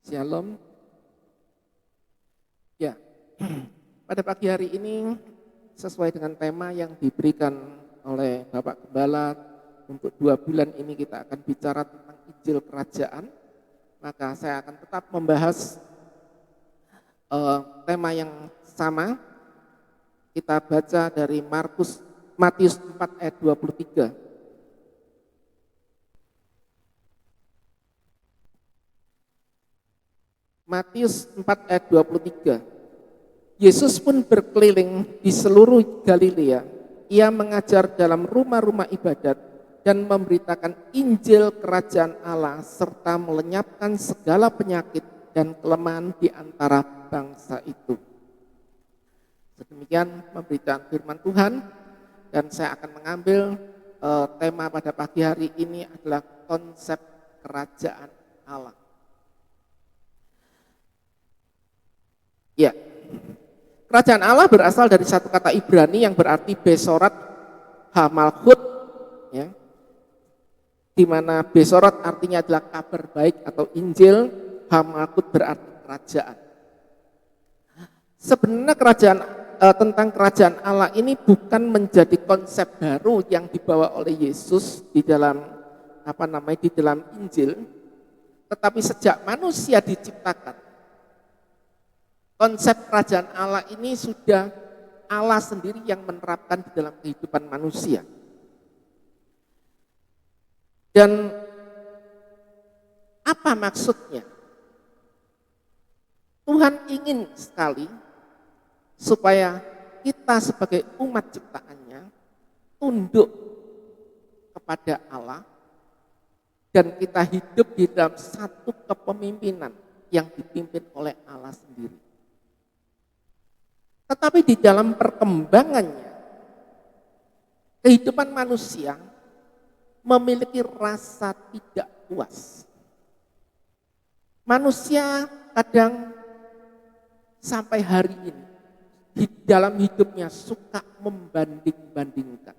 Shalom. Ya, pada pagi hari ini sesuai dengan tema yang diberikan oleh Bapak Gembala untuk 2 bulan ini kita akan bicara tentang Injil Kerajaan. Maka saya akan tetap membahas tema yang sama. Kita baca dari Matius 4 ayat 23. Matius 4 ayat 23. Yesus pun berkeliling di seluruh Galilea. Ia mengajar dalam rumah-rumah ibadat dan memberitakan Injil Kerajaan Allah serta melenyapkan segala penyakit dan kelemahan di antara bangsa itu. Sedemikian pemberitaan firman Tuhan, dan saya akan mengambil tema pada pagi hari ini adalah konsep kerajaan Allah. Ya, kerajaan Allah berasal dari satu kata Ibrani yang berarti Besorat Hamalhut, ya, di mana Besorat artinya adalah kabar baik atau Injil, Hamalhut berarti kerajaan. Sebenarnya tentang kerajaan Allah ini bukan menjadi konsep baru yang dibawa oleh Yesus di dalam di dalam Injil, tetapi sejak manusia diciptakan, konsep kerajaan Allah ini sudah Allah sendiri yang menerapkan di dalam kehidupan manusia. Dan apa maksudnya? Tuhan ingin sekali supaya kita sebagai umat ciptaannya tunduk kepada Allah dan kita hidup di dalam satu kepemimpinan yang dipimpin oleh Allah sendiri. Tetapi di dalam perkembangannya, kehidupan manusia memiliki rasa tidak puas. Manusia kadang sampai hari ini di dalam hidupnya suka membanding-bandingkan.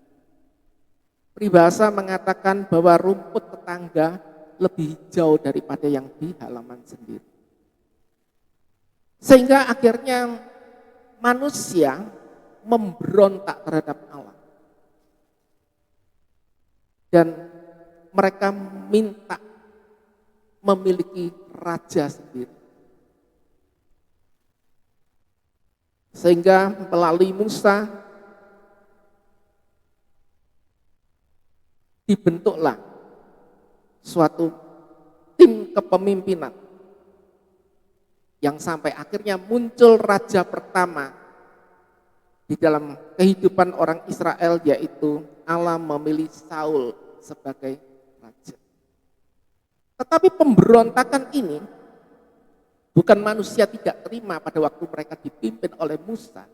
Peribahasa mengatakan bahwa rumput tetangga lebih hijau daripada yang di halaman sendiri. Sehingga akhirnya manusia memberontak terhadap Allah. Dan mereka minta memiliki raja sendiri. Sehingga melalui Musa dibentuklah suatu tim kepemimpinan yang sampai akhirnya muncul raja pertama di dalam kehidupan orang Israel, yaitu Allah memilih Saul sebagai raja. Tetapi pemberontakan ini bukan manusia tidak terima pada waktu mereka dipimpin oleh Musa.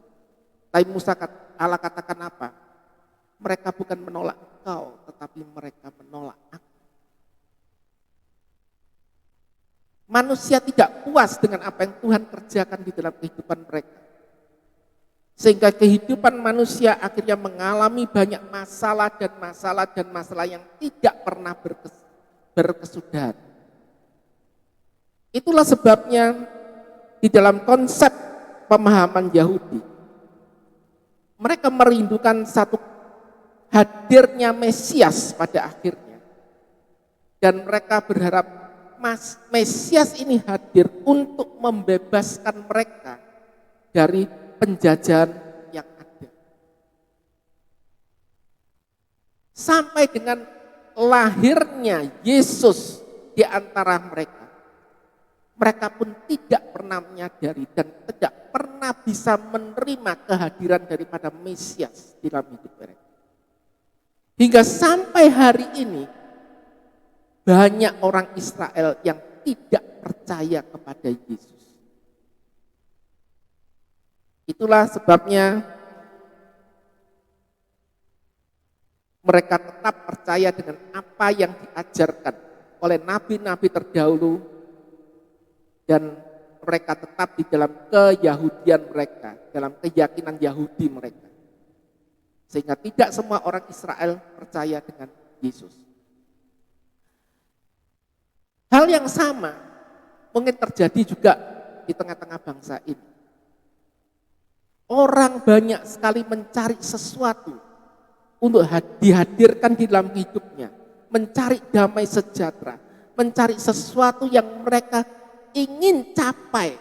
Tapi Allah katakan apa? Mereka bukan menolak engkau, tetapi mereka menolak aku. Manusia tidak puas dengan apa yang Tuhan kerjakan di dalam kehidupan mereka. Sehingga kehidupan manusia akhirnya mengalami banyak masalah yang tidak pernah berkesudahan. Itulah sebabnya di dalam konsep pemahaman Yahudi, mereka merindukan satu hadirnya Mesias pada akhirnya. Dan mereka berharap Mesias ini hadir untuk membebaskan mereka dari penjajahan yang ada. Sampai dengan lahirnya Yesus di antara mereka, mereka pun tidak pernah menyadari dan tidak pernah bisa menerima kehadiran daripada Mesias di dalam hidup mereka. Hingga sampai hari ini, banyak orang Israel yang tidak percaya kepada Yesus. Itulah sebabnya mereka tetap percaya dengan apa yang diajarkan oleh nabi-nabi terdahulu, dan mereka tetap di dalam keyahudian mereka, dalam keyakinan Yahudi mereka. Sehingga tidak semua orang Israel percaya dengan Yesus. Hal yang sama mungkin terjadi juga di tengah-tengah bangsa ini. Orang banyak sekali mencari sesuatu untuk dihadirkan di dalam hidupnya, mencari damai sejahtera, mencari sesuatu yang mereka ingin capai.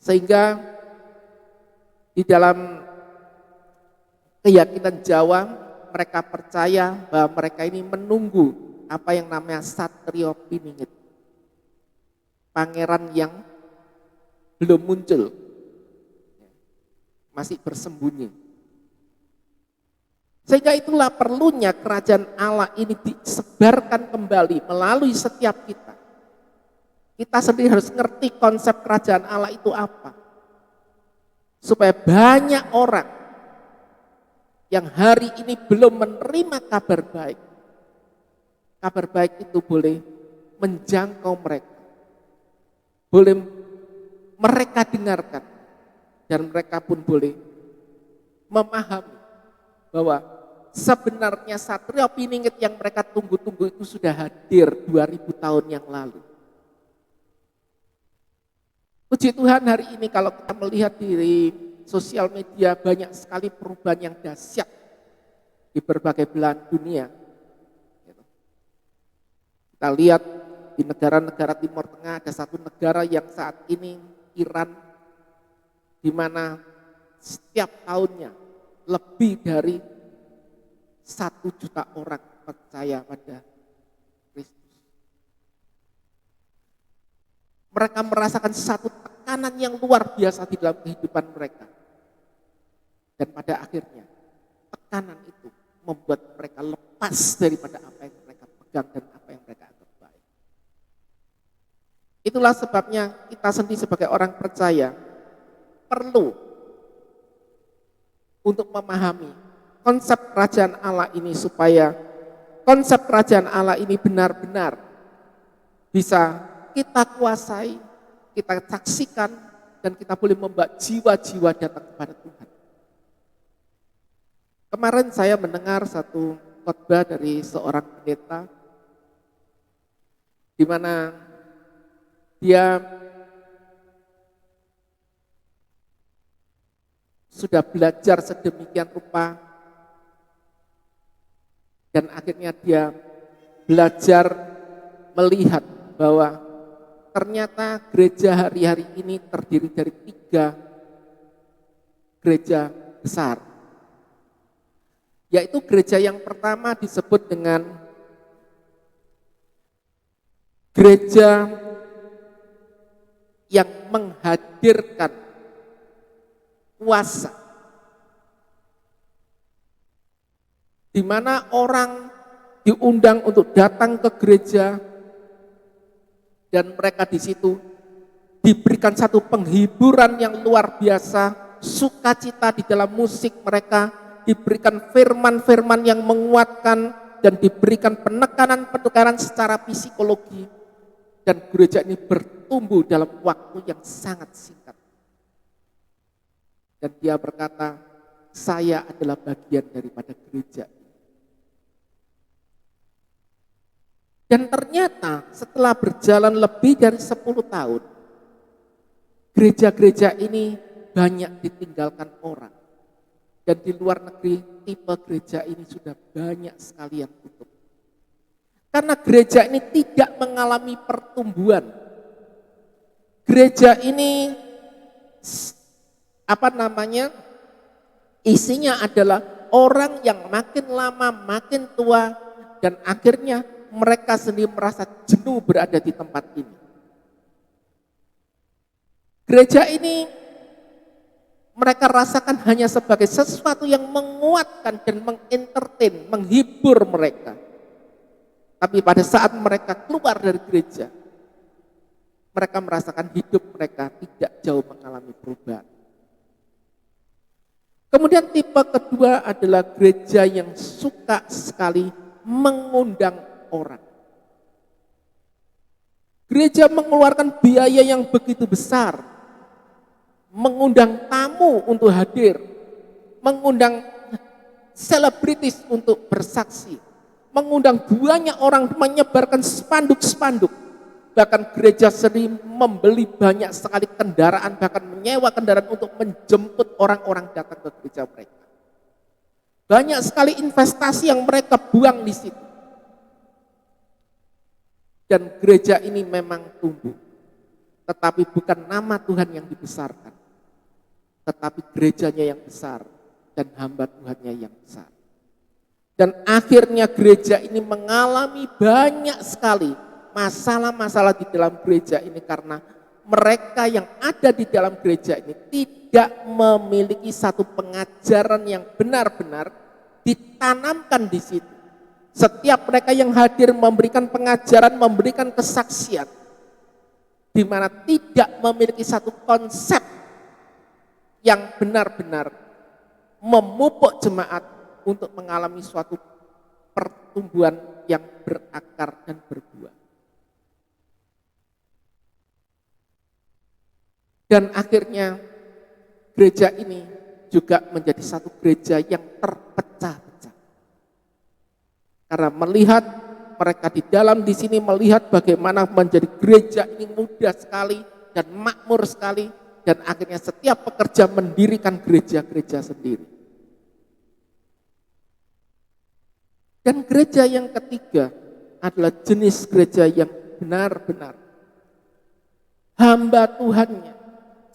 Sehingga di dalam keyakinan Jawa, mereka percaya bahwa mereka ini menunggu apa yang namanya Satrio Piningit, pangeran yang belum muncul, masih bersembunyi. Sehingga itulah perlunya kerajaan Allah ini disebarkan kembali melalui setiap kita. Kita sendiri harus ngerti konsep kerajaan Allah itu apa. Supaya banyak orang yang hari ini belum menerima kabar baik. Kabar baik itu boleh menjangkau mereka. Boleh mereka dengarkan. Dan mereka pun boleh memahami bahwa sebenarnya Satrio Piningit yang mereka tunggu-tunggu itu sudah hadir 2000 tahun yang lalu. Puji Tuhan, hari ini kalau kita melihat di sosial media banyak sekali perubahan yang dahsyat di berbagai belahan dunia. Kita lihat di negara-negara Timur Tengah ada satu negara yang saat ini, Iran, di mana setiap tahunnya lebih dari 1 juta orang percaya pada Kristus. Mereka merasakan satu tekanan yang luar biasa di dalam kehidupan mereka. Dan pada akhirnya tekanan itu membuat mereka lepas daripada apa yang mereka pegang dan apa yang mereka anggap baik. Itulah sebabnya kita sendiri sebagai orang percaya perlu untuk memahami konsep kerajaan Allah ini supaya konsep kerajaan Allah ini benar-benar bisa kita kuasai, kita saksikan, dan kita boleh membawa jiwa-jiwa datang kepada Tuhan. Kemarin saya mendengar satu khotbah dari seorang pendeta di mana dia sudah belajar sedemikian rupa dan akhirnya dia belajar melihat bahwa ternyata gereja hari-hari ini terdiri dari 3 gereja besar. Yaitu gereja yang pertama disebut dengan gereja yang menghadirkan kuasa. Di mana orang diundang untuk datang ke gereja dan mereka di situ diberikan satu penghiburan yang luar biasa, sukacita di dalam musik mereka, diberikan firman-firman yang menguatkan dan diberikan penekanan-penekanan secara psikologi, dan gereja ini bertumbuh dalam waktu yang sangat singkat. Dan dia berkata, saya adalah bagian daripada gereja. Dan ternyata setelah berjalan lebih dari 10 tahun, gereja-gereja ini banyak ditinggalkan orang. Dan di luar negeri tipe gereja ini sudah banyak sekali yang tutup. Karena gereja ini tidak mengalami pertumbuhan. Gereja ini isinya adalah orang yang makin lama makin tua dan akhirnya mereka sendiri merasa jenuh berada di tempat ini. Gereja ini mereka rasakan hanya sebagai sesuatu yang menguatkan dan mengentertain, menghibur mereka. Tapi pada saat mereka keluar dari gereja, mereka merasakan hidup mereka tidak jauh mengalami perubahan. Kemudian tipe kedua adalah gereja yang suka sekali mengundang orang. Gereja mengeluarkan biaya yang begitu besar, mengundang tamu untuk hadir, mengundang selebritis untuk bersaksi, mengundang banyak orang, menyebarkan spanduk-spanduk. Bahkan gereja sering membeli banyak sekali kendaraan, bahkan menyewa kendaraan untuk menjemput orang-orang datang ke gereja mereka. Banyak sekali investasi yang mereka buang di situ. Dan gereja ini memang tumbuh. Tetapi bukan nama Tuhan yang dibesarkan. Tetapi gerejanya yang besar dan hamba Tuhannya yang besar. Dan akhirnya gereja ini mengalami banyak sekali masalah-masalah di dalam gereja ini karena mereka yang ada di dalam gereja ini tidak memiliki satu pengajaran yang benar-benar ditanamkan di situ. Setiap mereka yang hadir memberikan pengajaran, memberikan kesaksian, di mana tidak memiliki satu konsep yang benar-benar memupuk jemaat untuk mengalami suatu pertumbuhan yang berakar dan berbuah. Dan akhirnya gereja ini juga menjadi satu gereja yang terpecah-pecah. Karena melihat mereka di sini melihat bagaimana menjadi gereja ini mudah sekali dan makmur sekali, dan akhirnya setiap pekerja mendirikan gereja-gereja sendiri. Dan gereja yang ketiga adalah jenis gereja yang benar-benar hamba Tuhannya,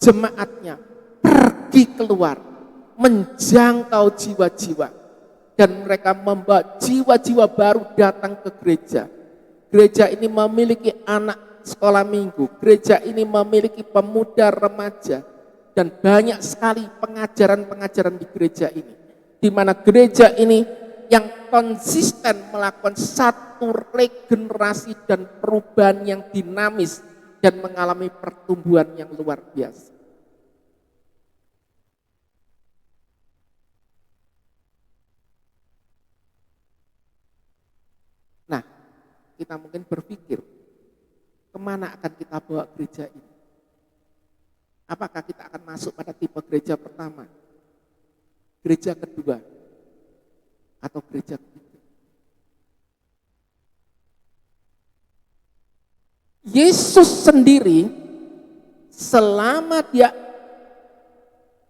jemaatnya pergi keluar, menjangkau jiwa-jiwa, dan mereka membawa jiwa-jiwa baru datang ke gereja. Gereja ini memiliki anak sekolah minggu, gereja ini memiliki pemuda remaja, dan banyak sekali pengajaran-pengajaran di gereja ini, di mana gereja ini yang konsisten melakukan satu regenerasi dan perubahan yang dinamis dan mengalami pertumbuhan yang luar biasa. Nah, kita mungkin berpikir, kemana akan kita bawa gereja ini? Apakah kita akan masuk pada tipe gereja pertama, gereja kedua, atau gereja ketiga? Yesus sendiri selama dia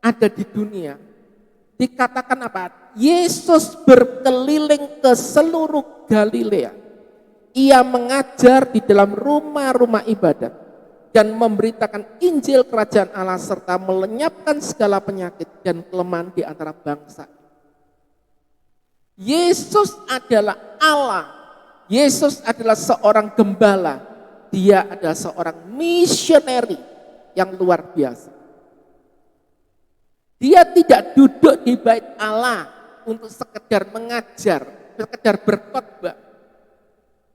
ada di dunia, dikatakan apa? Yesus berkeliling ke seluruh Galilea. Ia mengajar di dalam rumah-rumah ibadat dan memberitakan Injil Kerajaan Allah serta melenyapkan segala penyakit dan kelemahan di antara bangsa. Yesus adalah Allah. Yesus adalah seorang gembala. Dia adalah seorang misioneri yang luar biasa. Dia tidak duduk di bait Allah untuk sekedar mengajar, sekedar berkhotbah.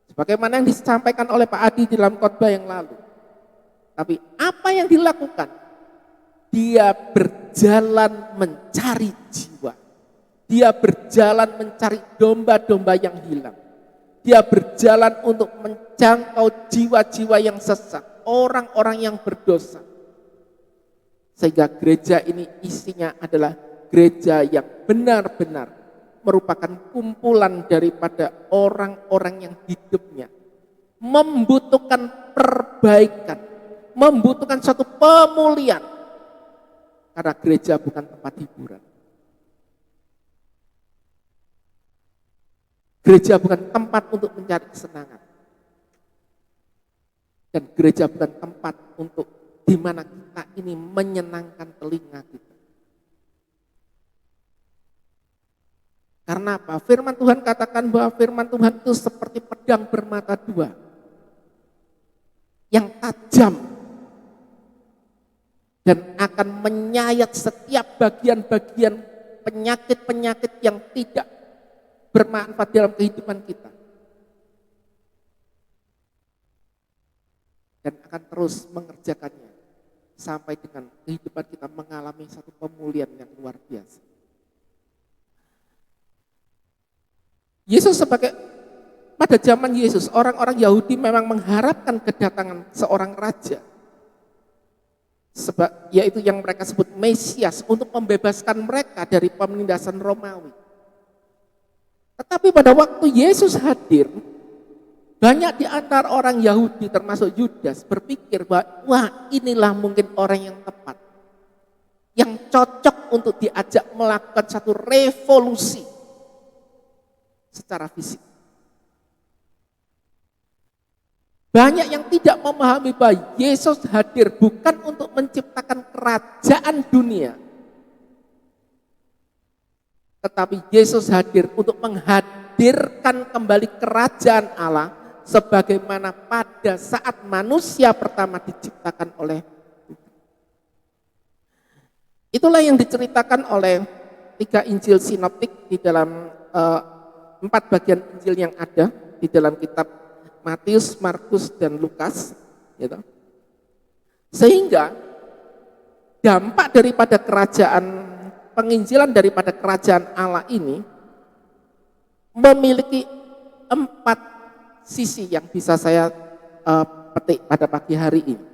Sebagaimana yang disampaikan oleh Pak Adi di dalam khotbah yang lalu. Tapi apa yang dilakukan? Dia berjalan mencari jiwa. Dia berjalan mencari domba-domba yang hilang. Dia berjalan untuk menjangkau jiwa-jiwa yang sesat, orang-orang yang berdosa. Sehingga gereja ini isinya adalah gereja yang benar-benar merupakan kumpulan daripada orang-orang yang hidupnya membutuhkan perbaikan, membutuhkan suatu pemulihan. Karena gereja bukan tempat hiburan. Gereja bukan tempat untuk mencari kesenangan. Dan gereja bukan tempat untuk di mana kita ini menyenangkan telinga kita. Karena apa? Firman Tuhan katakan bahwa firman Tuhan itu seperti pedang bermata dua. Yang tajam. Dan akan menyayat setiap bagian-bagian penyakit-penyakit yang tidak bermanfaat dalam kehidupan kita. Dan akan terus mengerjakannya sampai dengan kehidupan kita mengalami satu pemulihan yang luar biasa. Yesus pada zaman Yesus, orang-orang Yahudi memang mengharapkan kedatangan seorang raja. Yaitu yang mereka sebut Mesias untuk membebaskan mereka dari penindasan Romawi. Tetapi pada waktu Yesus hadir, banyak di antara orang Yahudi termasuk Yudas berpikir bahwa wah, inilah mungkin orang yang tepat, yang cocok untuk diajak melakukan satu revolusi secara fisik. Banyak yang tidak memahami bahwa Yesus hadir bukan untuk menciptakan kerajaan dunia, tetapi Yesus hadir untuk menghadirkan kembali kerajaan Allah sebagaimana pada saat manusia pertama diciptakan oleh Tuhan. Itulah yang diceritakan oleh 3 Injil sinoptik di dalam 4 bagian Injil yang ada di dalam kitab Matius, Markus, dan Lukas, gitu. Sehingga dampak daripada penginjilan daripada kerajaan Allah ini memiliki 4 sisi yang bisa saya petik pada pagi hari ini.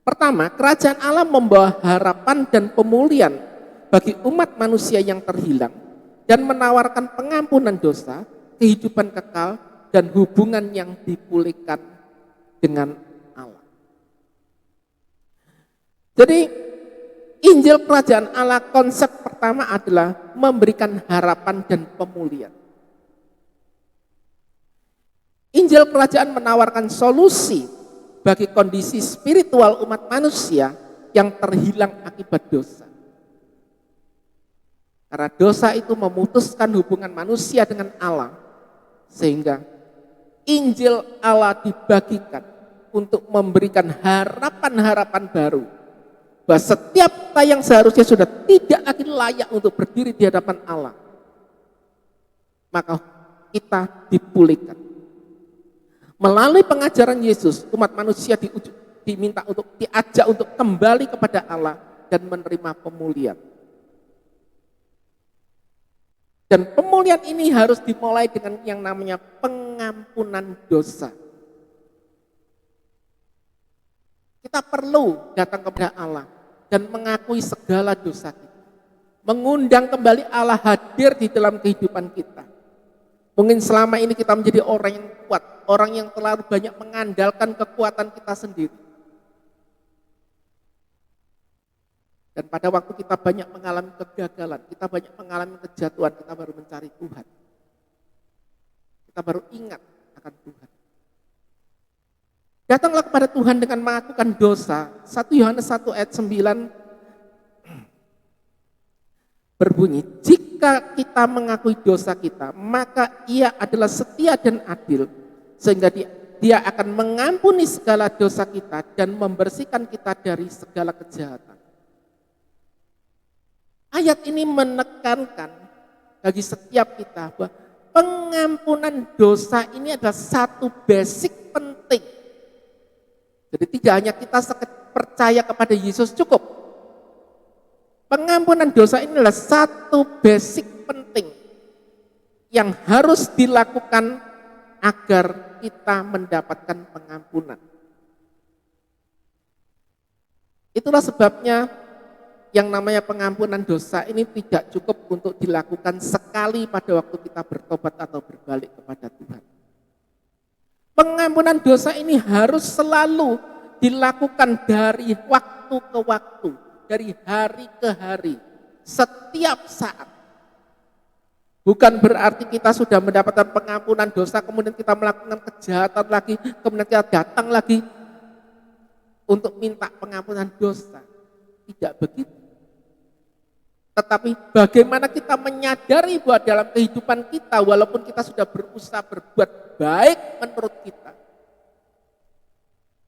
Pertama, kerajaan Allah membawa harapan dan pemulihan bagi umat manusia yang terhilang dan menawarkan pengampunan dosa, kehidupan kekal, dan hubungan yang dipulihkan dengan Allah. Jadi Injil kerajaan Allah konsep pertama adalah memberikan harapan dan pemulihan. Injil kerajaan menawarkan solusi bagi kondisi spiritual umat manusia yang terhilang akibat dosa. Karena dosa itu memutuskan hubungan manusia dengan Allah, sehingga Injil Allah dibagikan untuk memberikan harapan-harapan baru bahwa setiap kita yang seharusnya sudah tidak lagi layak untuk berdiri di hadapan Allah, maka kita dipulihkan. Melalui pengajaran Yesus, umat manusia diminta untuk diajak untuk kembali kepada Allah dan menerima pemulihan. Dan pemulihan ini harus dimulai dengan yang namanya pengampunan dosa. Kita perlu datang kepada Allah dan mengakui segala dosa kita. Mengundang kembali Allah hadir di dalam kehidupan kita. Mungkin selama ini kita menjadi orang yang kuat, orang yang terlalu banyak mengandalkan kekuatan kita sendiri. Dan pada waktu kita banyak mengalami kegagalan, kita banyak mengalami kejatuhan, kita baru mencari Tuhan. Kita baru ingat akan Tuhan. Datanglah kepada Tuhan dengan mengakukan dosa. 1 Yohanes 1 ayat 9 berbunyi, jika kita mengakui dosa kita, maka Ia adalah setia dan adil, sehingga Dia akan mengampuni segala dosa kita dan membersihkan kita dari segala kejahatan. Ayat ini menekankan bagi setiap kita bahwa pengampunan dosa ini adalah satu basic penting. Jadi tidak hanya kita percaya kepada Yesus cukup. Pengampunan dosa ini adalah satu basic penting yang harus dilakukan agar kita mendapatkan pengampunan. Itulah sebabnya yang namanya pengampunan dosa ini tidak cukup untuk dilakukan sekali pada waktu kita bertobat atau berbalik kepada Tuhan. Pengampunan dosa ini harus selalu dilakukan dari waktu ke waktu, dari hari ke hari, setiap saat. Bukan berarti kita sudah mendapatkan pengampunan dosa, kemudian kita melakukan kejahatan lagi, kemudian kita datang lagi untuk minta pengampunan dosa. Tidak begitu. Tetapi bagaimana kita menyadari bahwa dalam kehidupan kita, walaupun kita sudah berusaha berbuat baik menurut kita,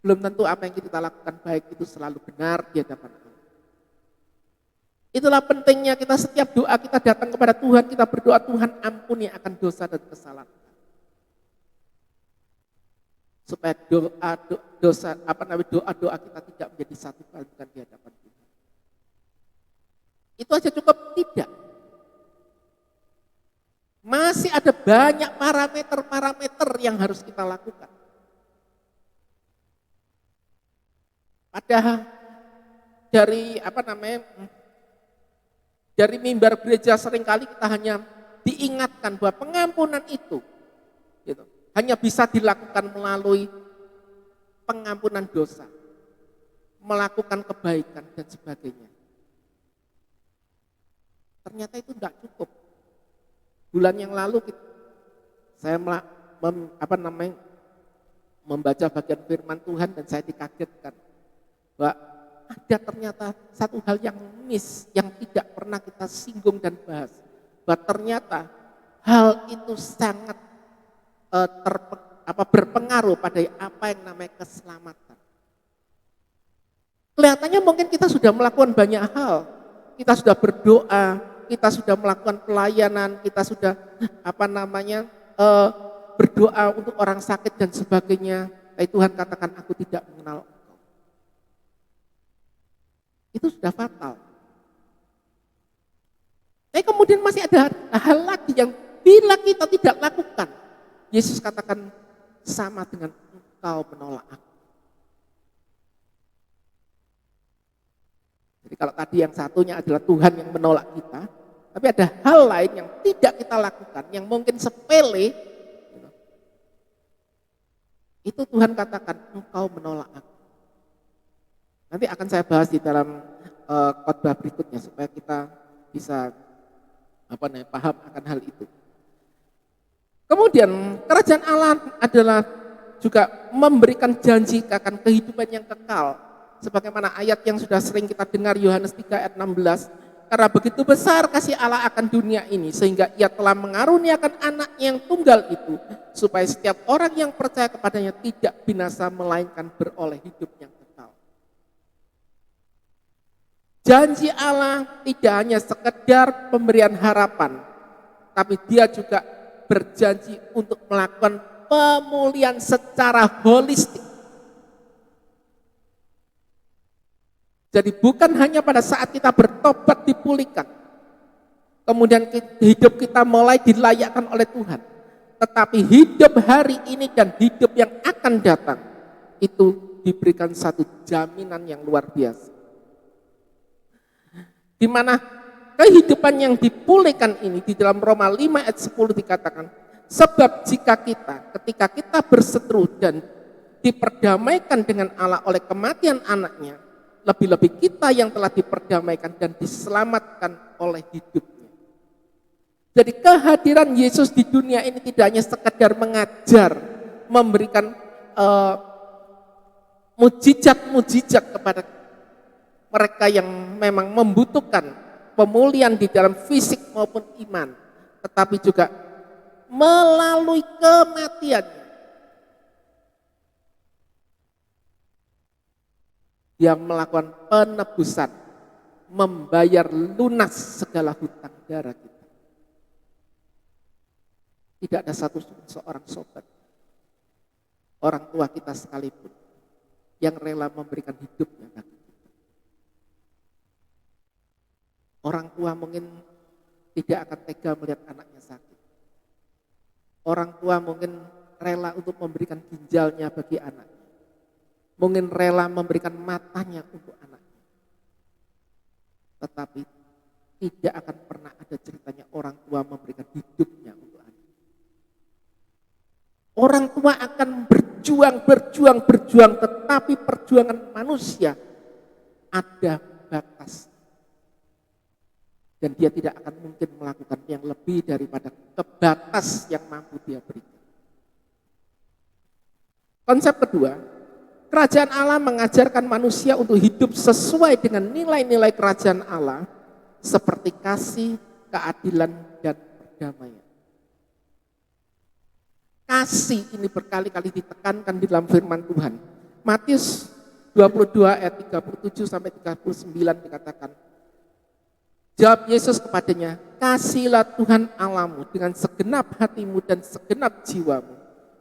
belum tentu apa yang kita lakukan baik itu selalu benar di hadapan Allah. Itulah pentingnya kita setiap doa kita datang kepada Tuhan, kita berdoa, Tuhan ampuni akan dosa dan kesalahan. Supaya doa kita tidak menjadi satu kalimat di hadapan Tuhan. Itu aja cukup? Tidak. Masih ada banyak parameter-parameter yang harus kita lakukan. Padahal dari mimbar gereja seringkali kita hanya diingatkan bahwa pengampunan itu gitu, hanya bisa dilakukan melalui pengampunan dosa, melakukan kebaikan dan sebagainya. Ternyata itu tidak cukup. Bulan yang lalu saya membaca bagian firman Tuhan dan saya dikagetkan bahwa ada ternyata satu hal yang yang tidak pernah kita singgung dan bahas, bahwa ternyata hal itu sangat berpengaruh pada apa yang namanya keselamatan. Kelihatannya mungkin kita sudah melakukan banyak hal, kita sudah berdoa, kita sudah melakukan pelayanan, kita sudah berdoa untuk orang sakit dan sebagainya. Tapi Tuhan katakan, aku tidak mengenal engkau. Itu sudah fatal. Tapi kemudian masih ada hal lagi yang bila kita tidak lakukan, Yesus katakan sama dengan engkau menolak aku. Jadi kalau tadi yang satunya adalah Tuhan yang menolak kita, tapi ada hal lain yang tidak kita lakukan, yang mungkin sepele, itu Tuhan katakan, engkau menolak aku. Nanti akan saya bahas di dalam khotbah berikutnya supaya kita bisa paham akan hal itu. Kemudian kerajaan Allah adalah juga memberikan janji akan kehidupan yang kekal. Sebagaimana ayat yang sudah sering kita dengar, Yohanes 3 ayat 16. Karena begitu besar kasih Allah akan dunia ini, sehingga ia telah mengaruniakan anaknya yang tunggal itu, supaya setiap orang yang percaya kepadanya tidak binasa, melainkan beroleh hidup yang kekal. Janji Allah tidak hanya sekedar pemberian harapan, tapi dia juga berjanji untuk melakukan pemulihan secara holistik. Jadi bukan hanya pada saat kita bertobat dipulihkan, kemudian hidup kita mulai dilayakkan oleh Tuhan, tetapi hidup hari ini dan hidup yang akan datang itu diberikan satu jaminan yang luar biasa, di mana kehidupan yang dipulihkan ini di dalam Roma 5 ayat 10 dikatakan, sebab ketika kita berseteru dan diperdamaikan dengan Allah oleh kematian anaknya, lebih-lebih kita yang telah diperdamaikan dan diselamatkan oleh hidupnya. Jadi kehadiran Yesus di dunia ini tidak hanya sekedar mengajar, memberikan mujizat-mujizat kepada mereka yang memang membutuhkan pemulihan di dalam fisik maupun iman, tetapi juga melalui kematiannya dia melakukan penebusan, membayar lunas segala hutang darah kita. Tidak ada seorang sobat, orang tua kita sekalipun, yang rela memberikan hidupnya bagi kita. Orang tua mungkin tidak akan tega melihat anaknya sakit. Orang tua mungkin rela untuk memberikan ginjalnya bagi anaknya. Mungkin rela memberikan matanya untuk anaknya. Tetapi tidak akan pernah ada ceritanya orang tua memberikan hidupnya untuk anak. Orang tua akan berjuang, tetapi perjuangan manusia ada batas. Dan dia tidak akan mungkin melakukan yang lebih daripada kebatas yang mampu dia berikan. Konsep kedua, kerajaan Allah mengajarkan manusia untuk hidup sesuai dengan nilai-nilai kerajaan Allah, seperti kasih, keadilan, dan perdamaian. Kasih ini berkali-kali ditekankan di dalam firman Tuhan. Matius 22 ayat 37 sampai 39 dikatakan, jawab Yesus kepadanya, kasihlah Tuhan Allahmu dengan segenap hatimu dan segenap jiwamu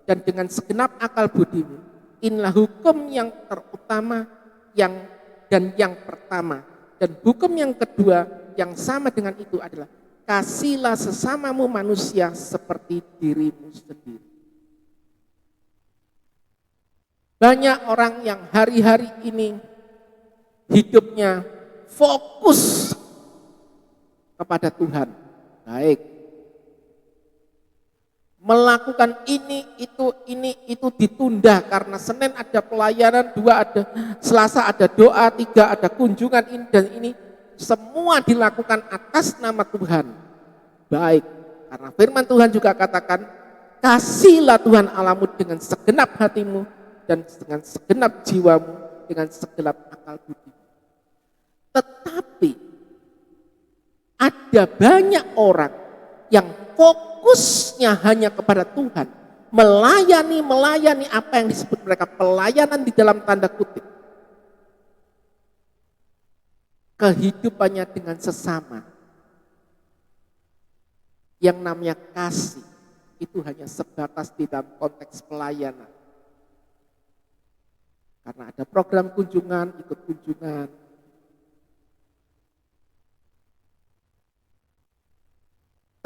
dan dengan segenap akal budimu. Inilah hukum yang terutama yang pertama. Dan hukum yang kedua yang sama dengan itu adalah kasihlah sesamamu manusia seperti dirimu sendiri. Banyak orang yang hari-hari ini hidupnya fokus kepada Tuhan. Baik, melakukan ini itu ditunda karena Senin ada pelayanan, 2 ada Selasa ada doa, 3 ada kunjungan ini dan ini semua dilakukan atas nama Tuhan. Baik, karena firman Tuhan juga katakan, kasihlah Tuhan Allahmu dengan segenap hatimu dan dengan segenap jiwamu, dengan segenap akal budi. Tetapi ada banyak orang yang fokusnya hanya kepada Tuhan, melayani apa yang disebut mereka pelayanan di dalam tanda kutip. Kehidupannya dengan sesama, yang namanya kasih, itu hanya sebatas di dalam konteks pelayanan. Karena ada program kunjungan, ikut kunjungan.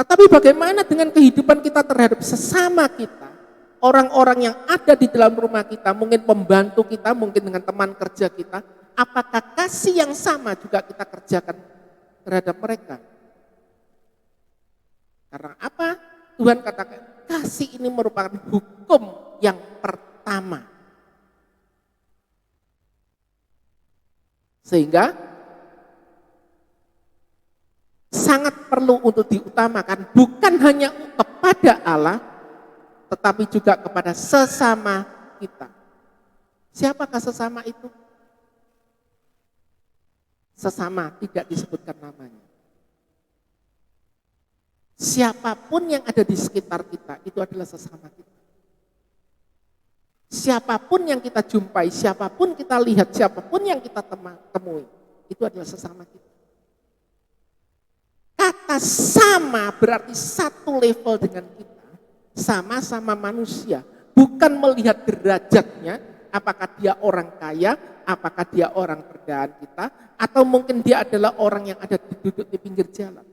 Tetapi bagaimana dengan kehidupan kita terhadap sesama kita? Orang-orang yang ada di dalam rumah kita, mungkin pembantu kita, mungkin dengan teman kerja kita, apakah kasih yang sama juga kita kerjakan terhadap mereka? Karena apa? Tuhan katakan, kasih ini merupakan hukum yang pertama. Sehingga sangat perlu untuk diutamakan bukan hanya kepada Allah, tetapi juga kepada sesama kita. Siapakah sesama itu? Sesama tidak disebutkan namanya. Siapapun yang ada di sekitar kita itu adalah sesama kita. Siapapun yang kita jumpai, siapapun kita lihat, siapapun yang kita temui, itu adalah sesama kita. Kata sama berarti satu level dengan kita, sama-sama manusia, bukan melihat derajatnya, apakah dia orang kaya, apakah dia orang berdaan kita, atau mungkin dia adalah orang yang ada duduk di pinggir jalan.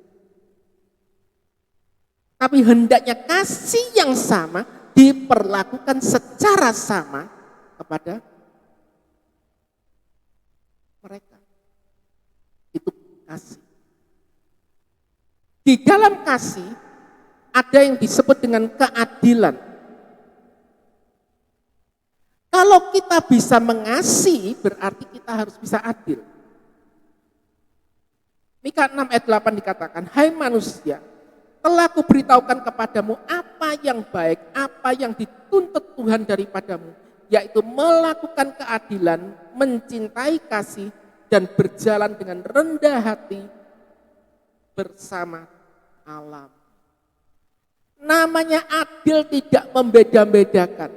Tapi hendaknya kasih yang sama diperlakukan secara sama kepada mereka. Itu kasih. Di dalam kasih ada yang disebut dengan keadilan. Kalau kita bisa mengasihi berarti kita harus bisa adil. Mika 6 ayat 8 dikatakan, hai manusia, telah kuberitahukan kepadamu apa yang baik, apa yang dituntut Tuhan daripadamu, yaitu melakukan keadilan, mencintai kasih, dan berjalan dengan rendah hati bersama alam. Namanya adil tidak membeda-bedakan.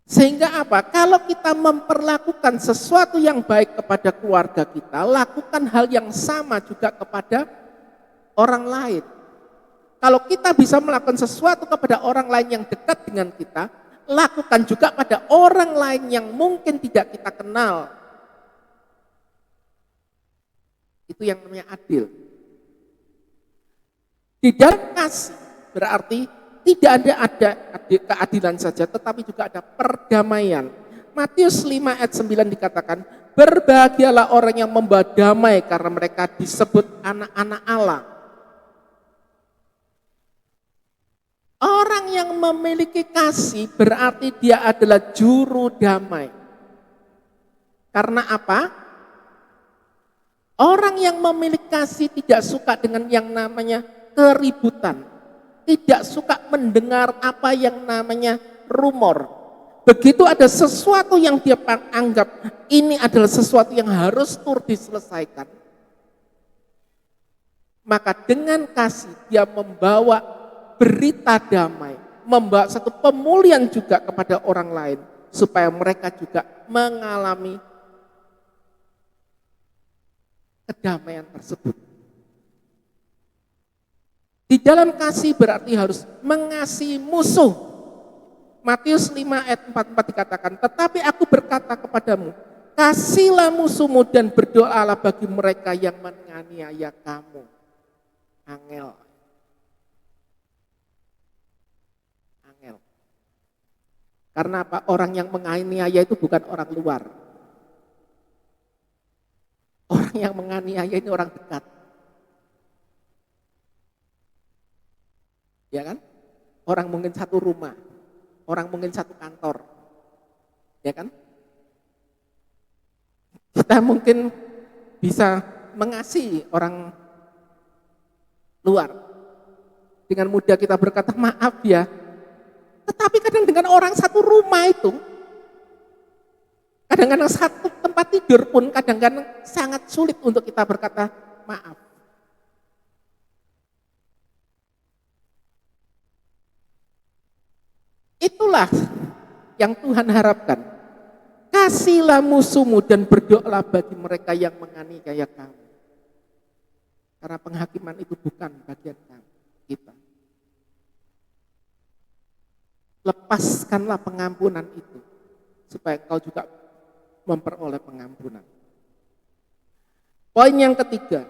Sehingga apa? Kalau kita memperlakukan sesuatu yang baik kepada keluarga kita, lakukan hal yang sama juga kepada orang lain. Kalau kita bisa melakukan sesuatu kepada orang lain yang dekat dengan kita, lakukan juga pada orang lain yang mungkin tidak kita kenal. Itu yang namanya adil. Di dalam kasih berarti tidak ada keadilan saja, tetapi juga ada perdamaian. Matius 5 ayat 9 dikatakan, berbahagialah orang yang membawa damai karena mereka disebut anak-anak Allah. Orang yang memiliki kasih berarti dia adalah juru damai. Karena apa? Orang yang memiliki kasih tidak suka dengan yang namanya keributan. Tidak suka mendengar apa yang namanya rumor. Begitu ada sesuatu yang dia anggap ini adalah sesuatu yang harus diselesaikan, maka dengan kasih dia membawa berita damai, membawa satu pemulihan juga kepada orang lain, supaya mereka juga mengalami kedamaian tersebut. Di dalam kasih berarti harus mengasihi musuh. Matius 5 ayat 44 dikatakan, tetapi aku berkata kepadamu, kasihlah musuhmu dan berdoalah bagi mereka yang menganiaya kamu. Angel. Karena apa? Orang yang menganiaya itu bukan orang luar. Orang yang menganiaya ini orang dekat. Ya kan? Orang mungkin satu rumah, orang mungkin satu kantor. Ya kan? Kita mungkin bisa mengasihi orang luar. Dengan mudah kita berkata maaf ya. Tetapi kadang dengan orang satu rumah itu, kadang-kadang satu tempat tidur pun kadang-kadang sangat sulit untuk kita berkata maaf. Itulah yang Tuhan harapkan. Kasihlah musuhmu dan berdoalah bagi mereka yang menganiaya kamu. Karena penghakiman itu bukan bagian kita. Lepaskanlah pengampunan itu supaya kau juga memperoleh pengampunan. Poin yang ketiga,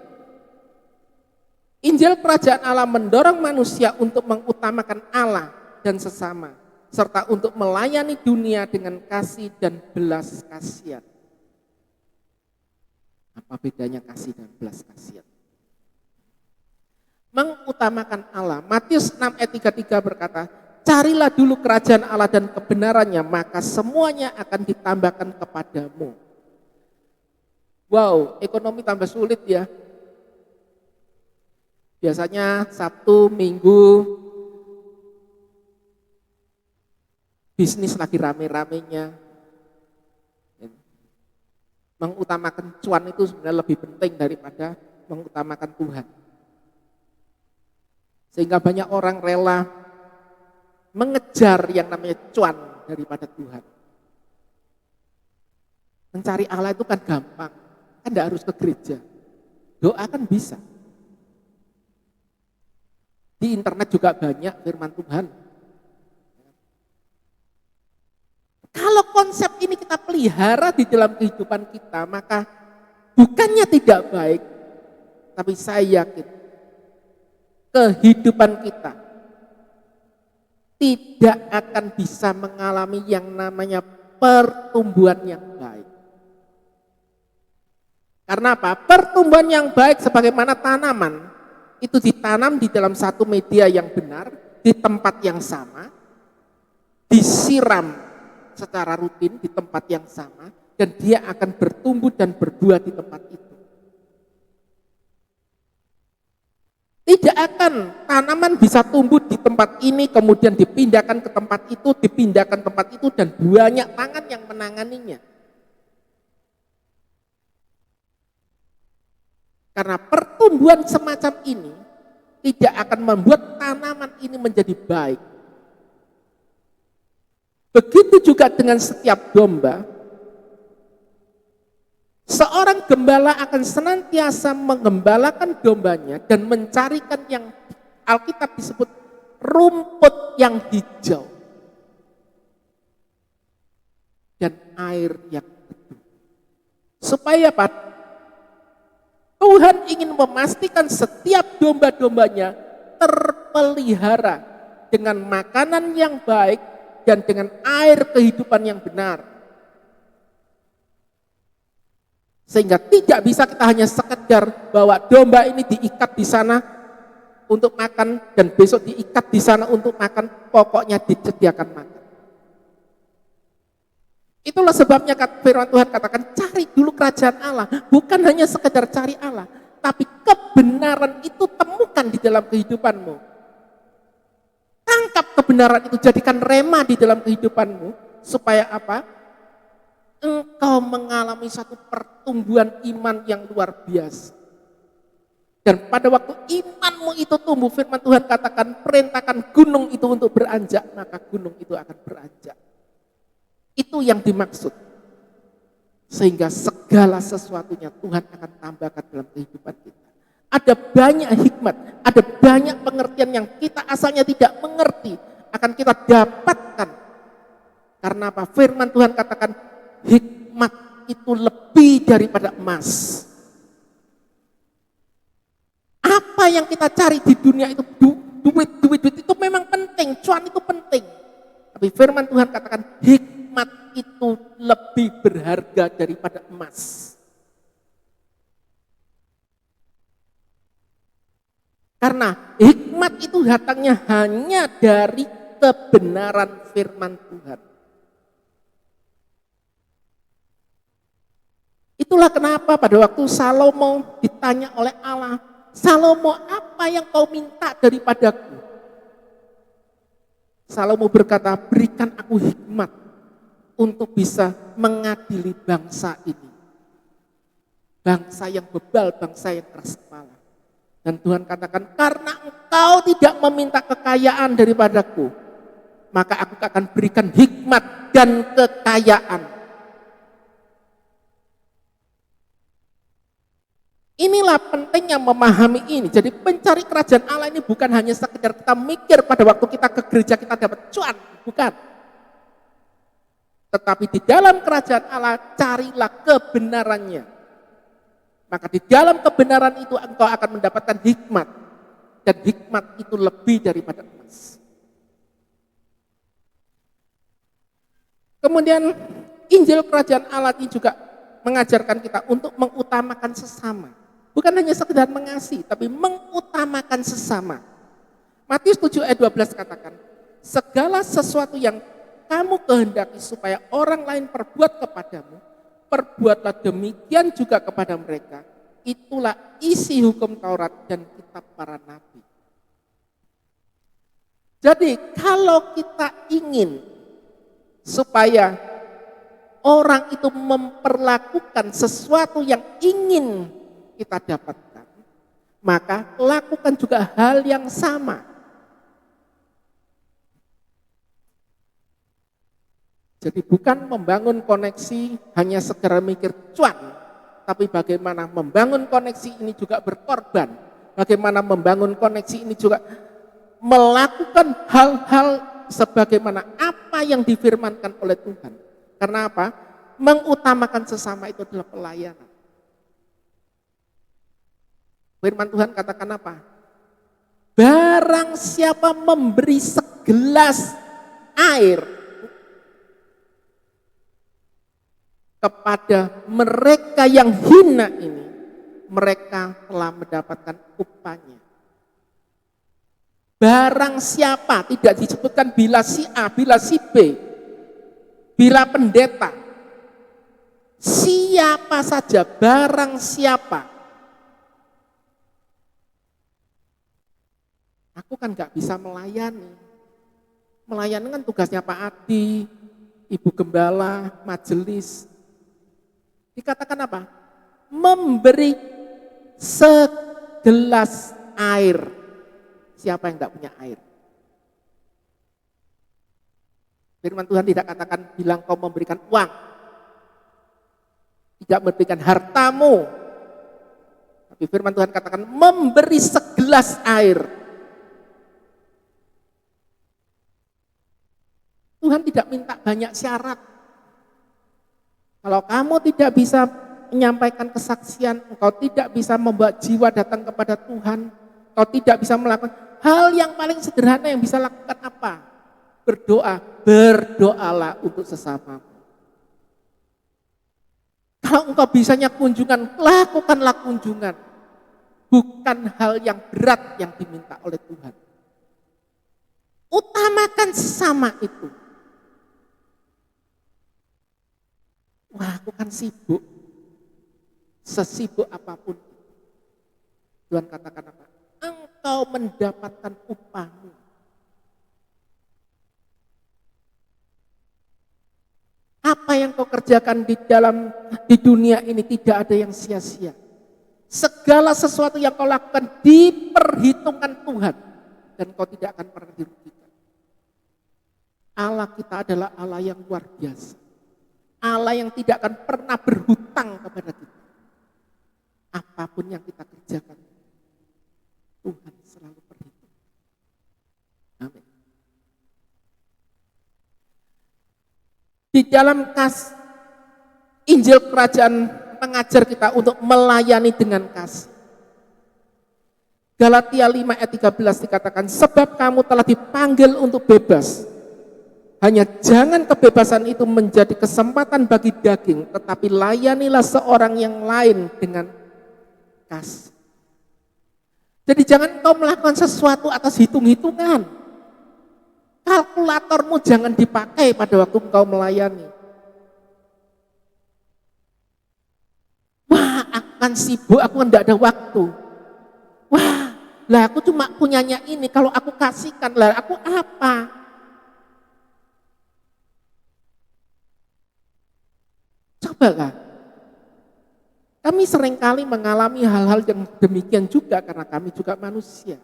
Injil Kerajaan Allah mendorong manusia untuk mengutamakan Allah dan sesama, serta untuk melayani dunia dengan kasih dan belas kasihan. Apa bedanya kasih dan belas kasihan? Mengutamakan Allah. Matius 6 ayat 33 berkata, carilah dulu kerajaan Allah dan kebenarannya, maka semuanya akan ditambahkan kepadamu. Wow, ekonomi tambah sulit ya. Biasanya Sabtu, Minggu, bisnis lagi rame-ramenya. Mengutamakan cuan itu sebenarnya lebih penting daripada mengutamakan Tuhan. Sehingga banyak orang rela mengejar yang namanya cuan daripada Tuhan. Mencari Allah itu kan gampang, kan tidak harus ke gereja. Doa kan bisa. Di internet juga banyak firman Tuhan. Kalau konsep ini kita pelihara di dalam kehidupan kita, maka bukannya tidak baik, tapi saya yakin kehidupan kita tidak akan bisa mengalami yang namanya pertumbuhan yang baik. Karena apa? Pertumbuhan yang baik sebagaimana tanaman itu ditanam di dalam satu media yang benar, di tempat yang sama, disiram secara rutin di tempat yang sama, dan dia akan bertumbuh dan berbuah di tempat itu. Tidak akan tanaman bisa tumbuh di tempat ini, kemudian dipindahkan ke tempat itu, dipindahkan tempat itu, dan banyak tangan yang menanganinya. Karena pertumbuhan semacam ini tidak akan membuat tanaman ini menjadi baik. Begitu juga dengan setiap domba. Seorang gembala akan senantiasa menggembalakan dombanya dan mencarikan yang Alkitab disebut rumput yang hijau dan air yang teduh. Supaya apa? Tuhan ingin memastikan setiap domba-dombanya terpelihara dengan makanan yang baik dan dengan air kehidupan yang benar. Sehingga tidak bisa kita hanya sekedar bahwa domba ini diikat di sana untuk makan dan besok diikat di sana untuk makan, pokoknya disediakan makan. Itulah sebabnya firman Tuhan katakan cari dulu kerajaan Allah, bukan hanya sekedar cari Allah, tapi kebenaran itu temukan di dalam kehidupanmu. Tangkap kebenaran itu, jadikan rema di dalam kehidupanmu, supaya apa? Engkau mengalami satu pertumbuhan iman yang luar biasa. Dan pada waktu imanmu itu tumbuh, firman Tuhan katakan perintahkan gunung itu untuk beranjak, maka gunung itu akan beranjak. Itu yang dimaksud. Sehingga segala sesuatunya Tuhan akan tambahkan dalam kehidupan kita. Ada banyak hikmat, ada banyak pengertian yang kita asalnya tidak mengerti, akan kita dapatkan. Karena apa? Firman Tuhan katakan hikmat itu lebih daripada emas. Apa yang kita cari di dunia itu, duit itu memang penting, cuan itu penting. Tapi firman Tuhan katakan hikmat itu lebih berharga daripada emas. Karena hikmat itu datangnya hanya dari kebenaran firman Tuhan. Itulah kenapa pada waktu Salomo ditanya oleh Allah, Salomo, apa yang kau minta daripadaku? Salomo berkata, berikan aku hikmat untuk bisa mengadili bangsa ini. Bangsa yang bebal, bangsa yang keras kepala. Dan Tuhan katakan, karena engkau tidak meminta kekayaan daripadaku, maka aku akan berikan hikmat dan kekayaan. Inilah pentingnya memahami ini. Jadi pencari kerajaan Allah ini bukan hanya sekedar kita mikir pada waktu kita ke gereja kita dapat cuan, bukan. Tetapi di dalam kerajaan Allah carilah kebenarannya. Maka di dalam kebenaran itu engkau akan mendapatkan hikmat. Dan hikmat itu lebih daripada emas. Kemudian Injil kerajaan Allah ini juga mengajarkan kita untuk mengutamakan sesama. Bukan hanya sekedar mengasihi, tapi mengutamakan sesama. Matius 7 ayat 12 katakan, segala sesuatu yang kamu kehendaki supaya orang lain perbuat kepadamu, perbuatlah demikian juga kepada mereka. Itulah isi hukum Taurat dan kitab para nabi. Jadi kalau kita ingin supaya orang itu memperlakukan sesuatu yang ingin kita dapatkan, maka lakukan juga hal yang sama. Jadi bukan membangun koneksi hanya sekedar mikir cuan, tapi bagaimana membangun koneksi ini juga berkorban. Bagaimana membangun koneksi ini juga melakukan hal-hal sebagaimana apa yang difirmankan oleh Tuhan. Karena apa? Mengutamakan sesama itu adalah pelayanan. Firman Tuhan katakan apa? Barang siapa memberi segelas air kepada mereka yang hina ini, mereka telah mendapatkan upahnya. Barang siapa, tidak disebutkan bila si A, bila si B, bila pendeta, siapa saja, barang siapa. Aku kan gak bisa melayani. Melayani kan tugasnya Pak Adi, Ibu Gembala, majelis. Dikatakan apa? Memberi segelas air. Siapa yang gak punya air? Firman Tuhan tidak katakan bilang kau memberikan uang. Tidak memberikan hartamu. Tapi firman Tuhan katakan memberi segelas air. Tuhan tidak minta banyak syarat. Kalau kamu tidak bisa menyampaikan kesaksian, engkau tidak bisa membawa jiwa datang kepada Tuhan, engkau tidak bisa melakukan hal yang paling sederhana yang bisa lakukan apa? Berdoa, berdoalah untuk sesamamu. Kalau engkau bisanya kunjungan, lakukanlah kunjungan. Bukan hal yang berat yang diminta oleh Tuhan. Utamakan sesama itu. Wah, aku kan sibuk. Sesibuk apapun. Tuhan katakan apa? Engkau mendapatkan upahmu. Apa yang kau kerjakan di dunia ini tidak ada yang sia-sia. Segala sesuatu yang kau lakukan diperhitungkan Tuhan. Dan kau tidak akan pernah dirugikan. Allah kita adalah Allah yang luar biasa. Allah yang tidak akan pernah berhutang kepada kita. Apapun yang kita kerjakan, Tuhan selalu perhitung. Amin. Di dalam Injil Kerajaan mengajar kita untuk melayani dengan kasih. Galatia 5 ayat 13 dikatakan, sebab kamu telah dipanggil untuk bebas. Hanya jangan kebebasan itu menjadi kesempatan bagi daging, tetapi layanilah seorang yang lain dengan kasih. Jadi jangan kau melakukan sesuatu atas hitung-hitungan. Kalkulatormu jangan dipakai pada waktu kau melayani. Wah, akan sibuk, aku enggak ada waktu. Wah, lah aku cuma punyanya ini, kalau aku kasihkan, lah aku apa? Cobalah. Kami seringkali mengalami hal-hal yang demikian juga karena kami juga manusia.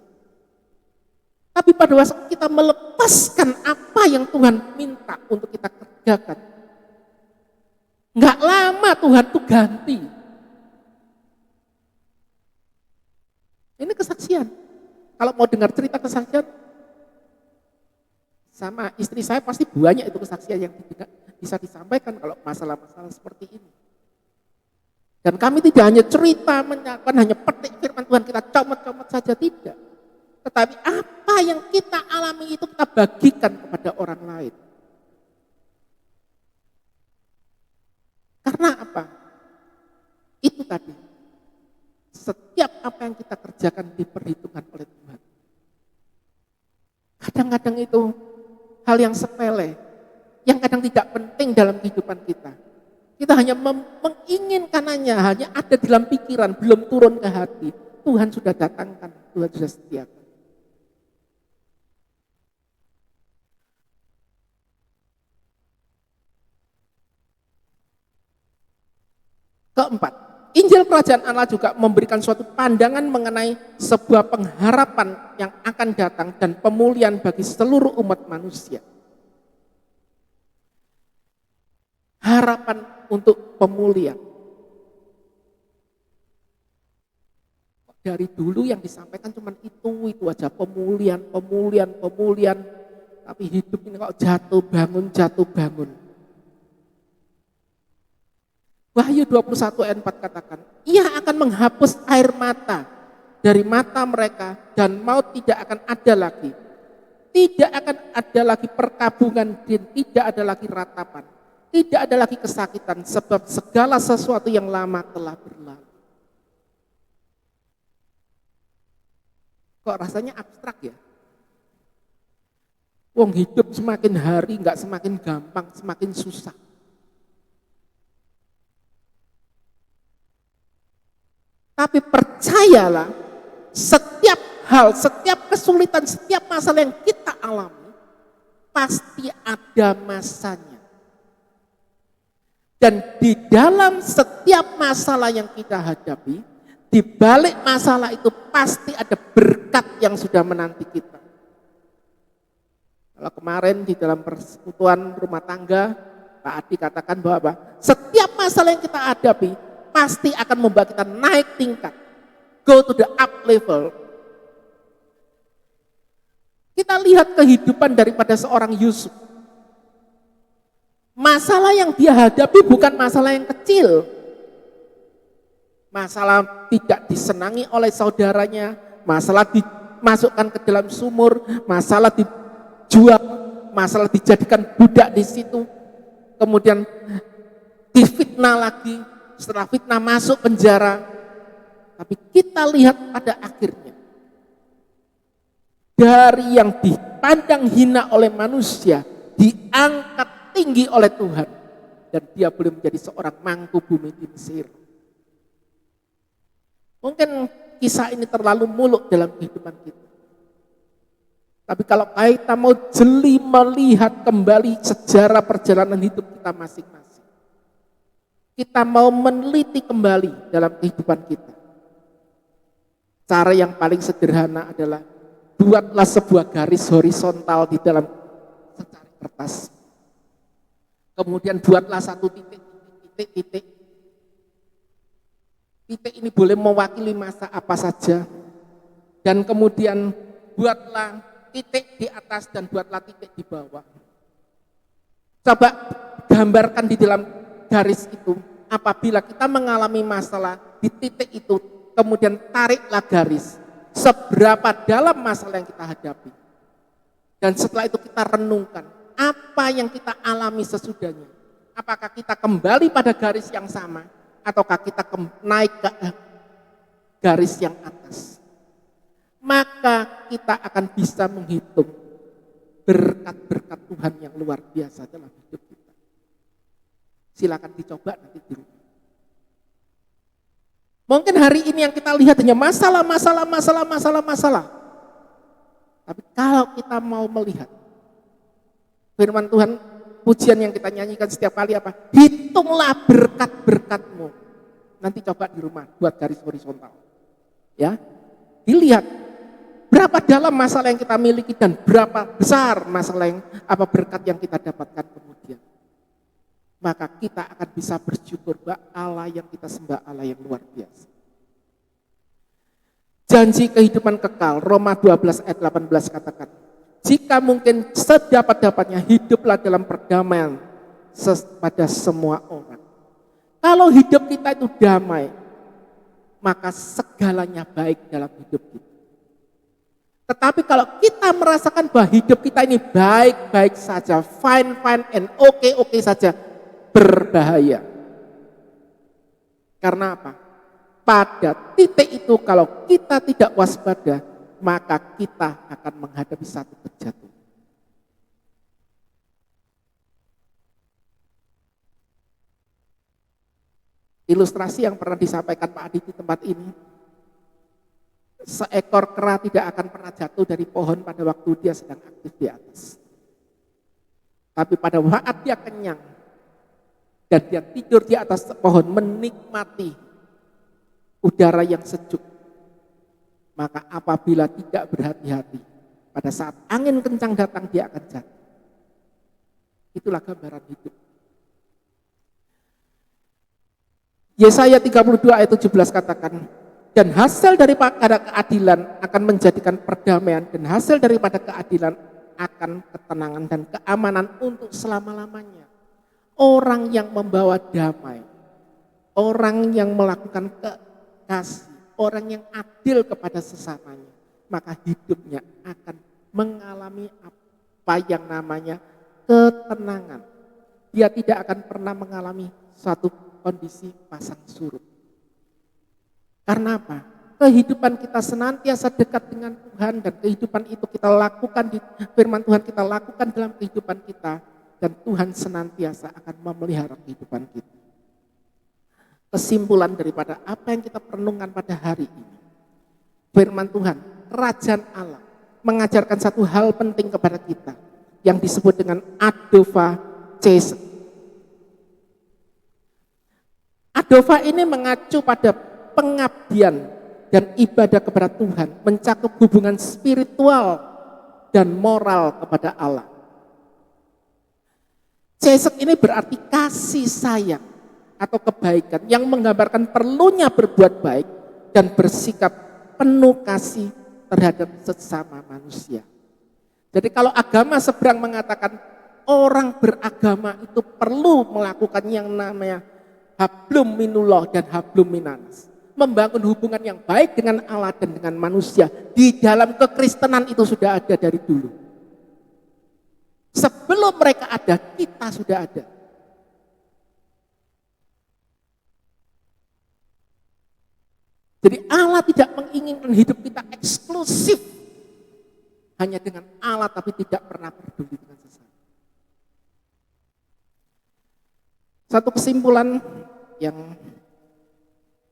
Tapi pada waktu kita melepaskan apa yang Tuhan minta untuk kita kerjakan, nggak lama Tuhan tuh ganti. Ini kesaksian. Kalau mau dengar cerita kesaksian, sama istri saya pasti banyak itu kesaksian yang bisa disampaikan kalau masalah-masalah seperti ini. Dan kami tidak hanya cerita, bukan hanya petik firman Tuhan kita comot-comot saja, tidak. Tetapi apa yang kita alami itu kita bagikan kepada orang lain. Karena apa? Itu tadi. Setiap apa yang kita kerjakan diperhitungkan oleh Tuhan. Kadang-kadang itu hal yang sepele, yang kadang tidak penting dalam kehidupan kita. Kita hanya menginginkannya, hanya ada di dalam pikiran, belum turun ke hati. Tuhan sudah datangkan, Tuhan sudah sediakan. Keempat, Injil Kerajaan Allah juga memberikan suatu pandangan mengenai sebuah pengharapan yang akan datang dan pemulihan bagi seluruh umat manusia. Harapan untuk pemulihan. Dari dulu yang disampaikan cuma itu aja, pemulihan. Tapi hidup ini kok jatuh bangun. Wahyu 21 ayat 4 katakan, ia akan menghapus air mata dari mata mereka dan maut tidak akan ada lagi. Tidak akan ada lagi perkabungan dan tidak ada lagi ratapan. Tidak ada lagi kesakitan sebab segala sesuatu yang lama telah berlalu. Kok rasanya abstrak ya? Wong hidup semakin hari nggak semakin gampang, semakin susah. Tapi percayalah, setiap hal, setiap kesulitan, setiap masalah yang kita alami, pasti ada masanya. Dan di dalam setiap masalah yang kita hadapi, di balik masalah itu pasti ada berkat yang sudah menanti kita. Kalau kemarin di dalam persekutuan rumah tangga, Pak Adi katakan bahwa setiap masalah yang kita hadapi, pasti akan membawa kita naik tingkat. Go to the up level. Kita lihat kehidupan daripada seorang Yusuf. Masalah yang dia hadapi bukan masalah yang kecil. Masalah tidak disenangi oleh saudaranya, masalah dimasukkan ke dalam sumur, masalah dijual, masalah dijadikan budak di situ. Kemudian difitnah lagi, setelah fitnah masuk penjara. Tapi kita lihat pada akhirnya, dari yang dipandang hina oleh manusia, diangkat tinggi oleh Tuhan, dan dia boleh menjadi seorang mangku bumi di Mesir. Mungkin kisah ini terlalu muluk dalam kehidupan kita. Tapi kalau kita mau jeli melihat kembali sejarah perjalanan hidup kita masing-masing, kita mau meneliti kembali dalam kehidupan kita, cara yang paling sederhana adalah buatlah sebuah garis horizontal di dalam secari kertas. Kemudian buatlah satu titik. Titik ini boleh mewakili masa apa saja. Dan kemudian buatlah titik di atas dan buatlah titik di bawah. Coba gambarkan di dalam garis itu. Apabila kita mengalami masalah di titik itu, kemudian tariklah garis. Seberapa dalam masalah yang kita hadapi. Dan setelah itu kita renungkan. Apa yang kita alami sesudahnya? Apakah kita kembali pada garis yang sama? Ataukah kita naik ke garis yang atas? maka kita akan bisa menghitung berkat-berkat Tuhan yang luar biasa dalam hidup kita. Silakan dicoba nanti di rumah. Mungkin hari ini yang kita lihat hanya masalah. Tapi kalau kita mau melihat firman Tuhan, pujian yang kita nyanyikan setiap kali apa? Hitunglah berkat-berkatmu. Nanti coba di rumah buat garis horizontal. Ya, dilihat berapa dalam masalah yang kita miliki dan berapa besar masalah yang berkat yang kita dapatkan kemudian. Maka kita akan bisa bersyukur bahwa Allah yang kita sembah Allah yang luar biasa. Janji kehidupan kekal, Roma 12 ayat 18 katakan, jika mungkin sedapat-dapatnya hiduplah dalam perdamaian pada semua orang. Kalau hidup kita itu damai, maka segalanya baik dalam hidup kita. Tetapi kalau kita merasakan bahwa hidup kita ini baik-baik saja, fine and oke saja, berbahaya. Karena apa? Pada titik itu kalau kita tidak waspada, maka kita akan menghadapi satu kejatuhan. Ilustrasi yang pernah disampaikan Pak Adi di tempat ini, seekor kera tidak akan pernah jatuh dari pohon pada waktu dia sedang aktif di atas. Tapi pada saat dia kenyang dan dia tidur di atas pohon menikmati udara yang sejuk, maka apabila tidak berhati-hati, pada saat angin kencang datang dia akan jatuh. Itulah gambaran hidup. Yesaya 32 ayat 17 katakan, dan hasil daripada keadilan akan menjadikan perdamaian, dan hasil daripada keadilan akan ketenangan dan keamanan untuk selama-lamanya. Orang yang membawa damai, orang yang melakukan kasih, orang yang adil kepada sesamanya, maka hidupnya akan mengalami apa yang namanya ketenangan. Dia tidak akan pernah mengalami suatu kondisi pasang surut. Karena apa? Kehidupan kita senantiasa dekat dengan Tuhan, dan kehidupan itu kita lakukan di firman Tuhan, kita lakukan dalam kehidupan kita, dan Tuhan senantiasa akan memelihara kehidupan kita. Kesimpulan daripada apa yang kita perenungkan pada hari ini, firman Tuhan, kerajaan Allah mengajarkan satu hal penting kepada kita yang disebut dengan adova chesed. Adova ini mengacu pada pengabdian dan ibadah kepada Tuhan, mencakup hubungan spiritual dan moral kepada Allah. Chesed ini berarti kasih sayang atau kebaikan yang menggambarkan perlunya berbuat baik dan bersikap penuh kasih terhadap sesama manusia. Jadi kalau agama seberang mengatakan orang beragama itu perlu melakukan yang namanya hablum minullah dan hablum minanas, membangun hubungan yang baik dengan Allah dan dengan manusia. Di dalam kekristenan itu sudah ada dari dulu. Sebelum mereka ada, kita sudah ada. Jadi Allah tidak menginginkan hidup kita eksklusif hanya dengan Allah, tapi tidak pernah peduli dengan sesama. Satu kesimpulan yang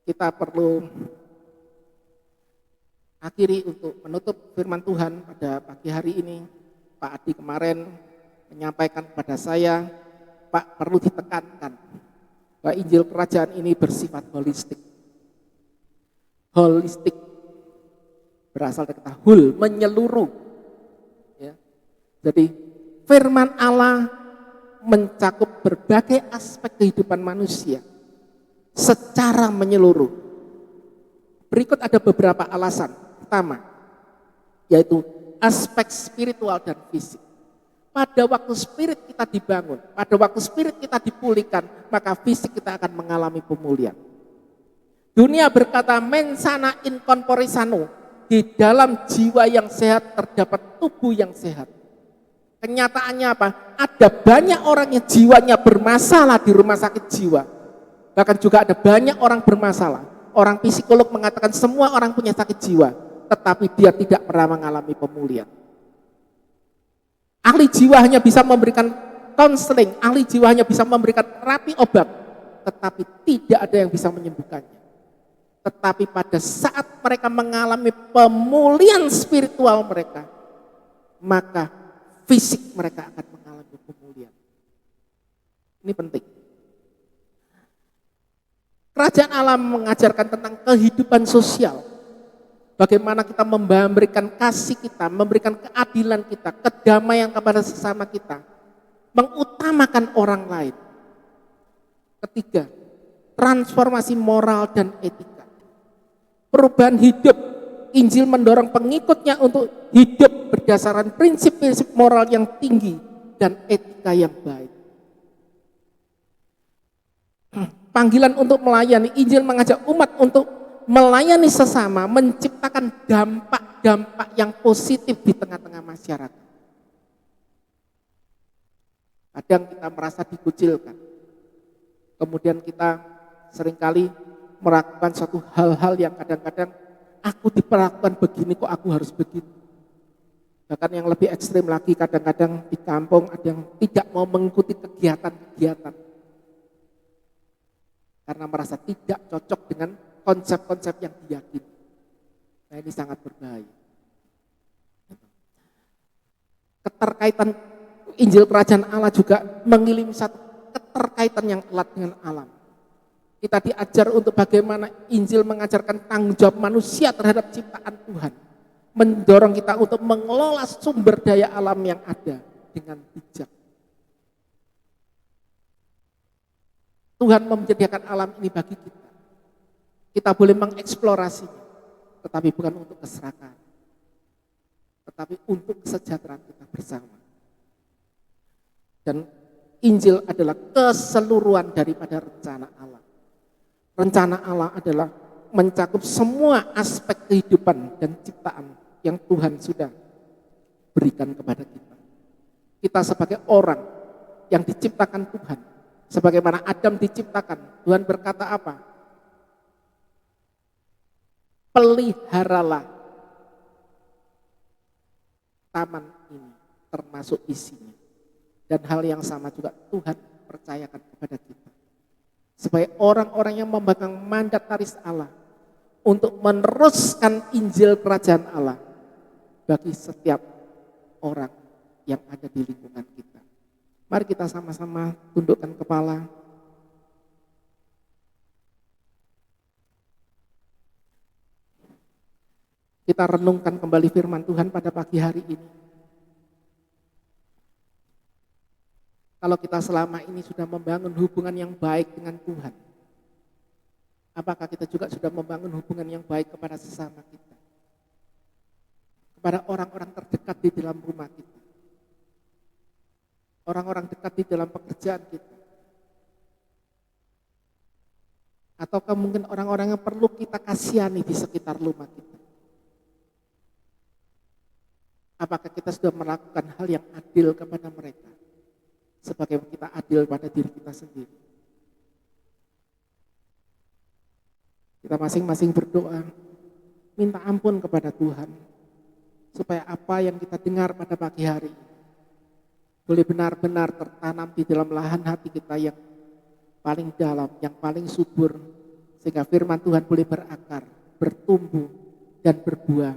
kita perlu akhiri untuk menutup firman Tuhan pada pagi hari ini, Pak Adi kemarin menyampaikan kepada saya, Pak, perlu ditekankan bahwa Injil Kerajaan ini bersifat holistik. Holistik berasal dari kata hul, menyeluruh. Ya. Jadi firman Allah mencakup berbagai aspek kehidupan manusia secara menyeluruh. Berikut ada beberapa alasan. Pertama, yaitu aspek spiritual dan fisik. Pada waktu spirit kita dibangun, pada waktu spirit kita dipulihkan, maka fisik kita akan mengalami pemulihan. Dunia berkata mensana in corpore sano, di dalam jiwa yang sehat terdapat tubuh yang sehat. Kenyataannya apa? Ada banyak orang yang jiwanya bermasalah di rumah sakit jiwa. Bahkan juga ada banyak orang bermasalah. Orang psikolog mengatakan semua orang punya sakit jiwa. tetapi dia tidak pernah mengalami pemulihan. Ahli jiwa hanya bisa memberikan konseling, ahli jiwa hanya bisa memberikan terapi obat, tetapi tidak ada yang bisa menyembuhkannya. Tetapi pada saat mereka mengalami pemulihan spiritual mereka, maka fisik mereka akan mengalami pemulihan. Ini penting. Kerajaan Allah mengajarkan tentang kehidupan sosial. Bagaimana kita memberikan kasih kita, memberikan keadilan kita, kedamaian kepada sesama kita, mengutamakan orang lain. Ketiga, transformasi moral dan etika. Perubahan hidup, Injil mendorong pengikutnya untuk hidup berdasarkan prinsip-prinsip moral yang tinggi dan etika yang baik. Panggilan untuk melayani, Injil mengajak umat untuk melayani sesama, menciptakan dampak-dampak yang positif di tengah-tengah masyarakat. Kadang kita merasa dikucilkan, kemudian kita seringkali melakukan suatu hal-hal yang kadang-kadang aku diperlakukan begini, kok aku harus begini. Bahkan yang lebih ekstrim lagi, kadang-kadang di kampung ada yang tidak mau mengikuti kegiatan-kegiatan karena merasa tidak cocok dengan konsep-konsep yang diyakini. Nah, ini sangat berbahaya. Keterkaitan Injil Kerajaan Allah juga mengilim satu keterkaitan yang erat dengan alam. Kita diajar untuk bagaimana Injil mengajarkan tanggung jawab manusia terhadap ciptaan Tuhan. Mendorong kita untuk mengelola sumber daya alam yang ada dengan bijak. Tuhan menyediakan alam ini bagi kita. Kita boleh mengeksplorasinya, tetapi bukan untuk keserakahan, tetapi untuk kesejahteraan kita bersama. Dan Injil adalah keseluruhan daripada rencana Allah. Rencana Allah adalah mencakup semua aspek kehidupan dan ciptaan yang Tuhan sudah berikan kepada kita. Kita sebagai orang yang diciptakan Tuhan, sebagaimana Adam diciptakan, Tuhan berkata apa? Peliharalah taman ini, termasuk isinya. Dan hal yang sama juga Tuhan percayakan kepada kita. Supaya orang-orang yang memegang mandataris Allah untuk meneruskan Injil Kerajaan Allah bagi setiap orang yang ada di lingkungan kita. Mari kita sama-sama tundukkan kepala. Kita renungkan kembali firman Tuhan pada pagi hari ini. Kalau kita selama ini sudah membangun hubungan yang baik dengan Tuhan, apakah kita juga sudah membangun hubungan yang baik kepada sesama kita? Kepada orang-orang terdekat di dalam rumah kita, orang-orang dekat di dalam pekerjaan kita, ataukah mungkin orang-orang yang perlu kita kasihani di sekitar rumah kita? Apakah kita sudah melakukan hal yang adil kepada mereka, sebagaimana kita adil pada diri kita sendiri? Kita masing-masing berdoa, minta ampun kepada Tuhan, supaya apa yang kita dengar pada pagi hari ini boleh benar-benar tertanam di dalam lahan hati kita yang paling dalam, yang paling subur, sehingga firman Tuhan boleh berakar, bertumbuh, dan berbuah,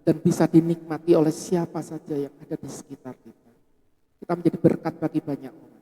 dan bisa dinikmati oleh siapa saja yang ada di sekitar kita. Kita menjadi berkat bagi banyak orang.